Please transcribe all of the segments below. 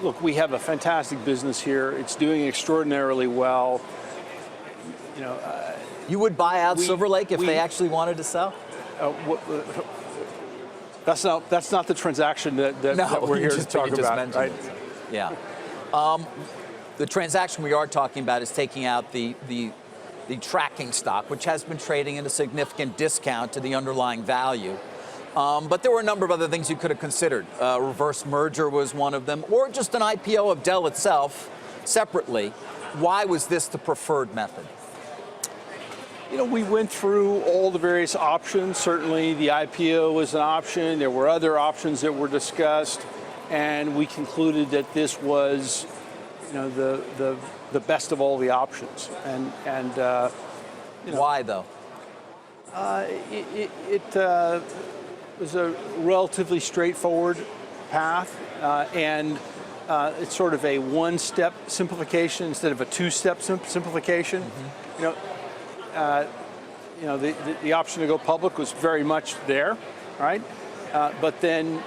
look, we have a fantastic business here. It's doing extraordinarily well. You know, you would buy out Silver Lake if they actually wanted to sell? That's not the transaction that we're here to talk about, right? Yeah. The transaction we are talking about is taking out the tracking stock, which has been trading at a significant discount to the underlying value. But there were a number of other things you could have considered. Reverse merger was one of them, or just an IPO of Dell itself separately. Why was this the preferred method? You know, we went through all the various options. Certainly the IPO was an option. There were other options that were discussed, and we concluded that this was, you know, the best of all the options. And you know, why though? It was a relatively straightforward path, and it's sort of a one-step simplification instead of a two-step simplification. Mm-hmm. The option to go public was very much there, right? But then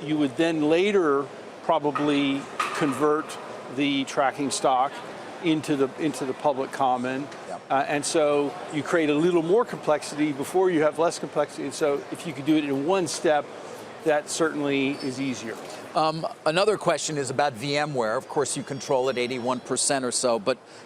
you would then later probably convert the tracking stock into the public common. Yep. And so you create a little more complexity before you have less complexity. And so if you could do it in one step, that certainly is easier. Another question is about VMware. Of course, you control it 81% or so,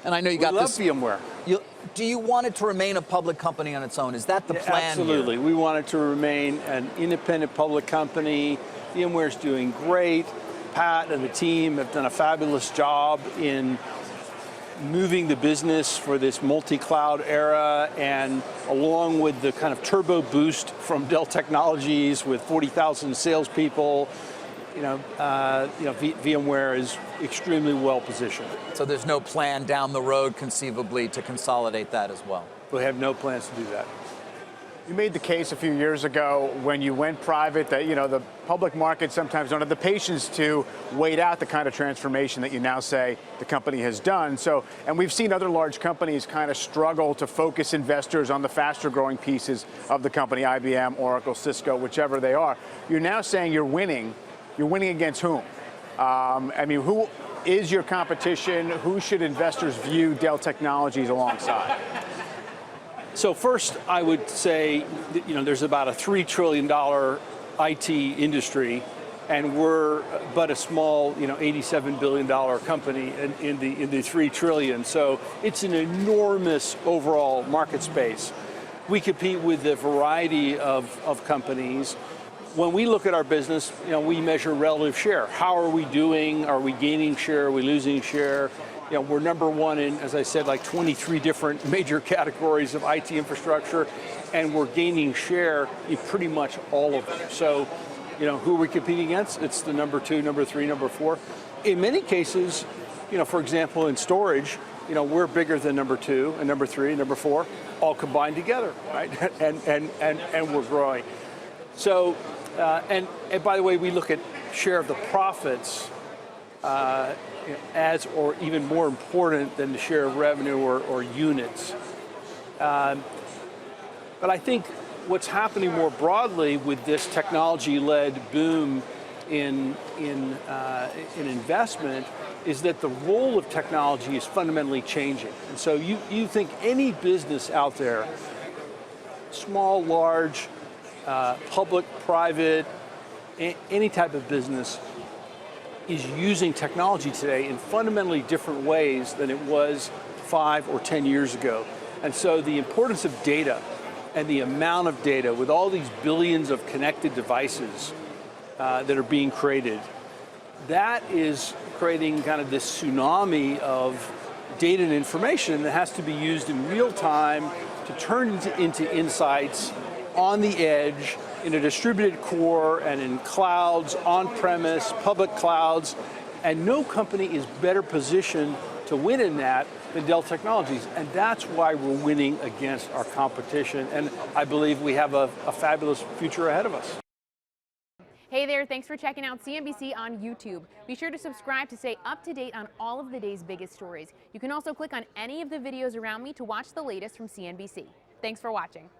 and I know you got this. We love VMware. Do you want it to remain a public company on its own? Is that the plan? Absolutely. Here? We want it to remain an independent public company. VMware's doing great. Pat and the team have done a fabulous job in moving the business for this multi-cloud era, and along with the kind of turbo boost from Dell Technologies with 40,000 salespeople, VMware is extremely well positioned. So there's no plan down the road, conceivably, to consolidate that as well? We have no plans to do that. You made the case a few years ago when you went private that, the public market sometimes don't have the patience to wait out the kind of transformation that you now say the company has done. And we've seen other large companies kind of struggle to focus investors on the faster growing pieces of the company, IBM, Oracle, Cisco, whichever they are. You're now saying you're winning. You're winning against whom? Who is your competition? Who should investors view Dell Technologies alongside? So first, I would say that, there's about a $3 trillion IT industry, and we're but a small, $87 billion company in the $3 trillion. So it's an enormous overall market space. We compete with a variety of companies. When we look at our business, we measure relative share. How are we doing? Are we gaining share? Are we losing share? We're number one in, as I said, like 23 different major categories of IT infrastructure, and we're gaining share in pretty much all of them. So, who are we competing against? It's the number 2, number 3, number 4. In many cases, for example, in storage, we're bigger than number 2 and number 3 and number 4, all combined together, right? and we're growing. So, and by the way, we look at share of the profits as or even more important than the share of revenue or units. But I think what's happening more broadly with this technology-led boom in investment is that the role of technology is fundamentally changing. And so you think any business out there, small, large, public, private, any type of business, is using technology today in fundamentally different ways than it was 5 or 10 years ago. And so the importance of data and the amount of data with all these billions of connected devices that are being created, that is creating kind of this tsunami of data and information that has to be used in real time to turn into insights on the edge, in a distributed core, and in clouds, on-premise, public clouds, and no company is better positioned to win in that than Dell Technologies, and that's why we're winning against our competition, and I believe we have a fabulous future ahead of us. Hey there, thanks for checking out CNBC on YouTube. Be sure to subscribe to stay up to date on all of the day's biggest stories. You can also click on any of the videos around me to watch the latest from CNBC. Thanks for watching.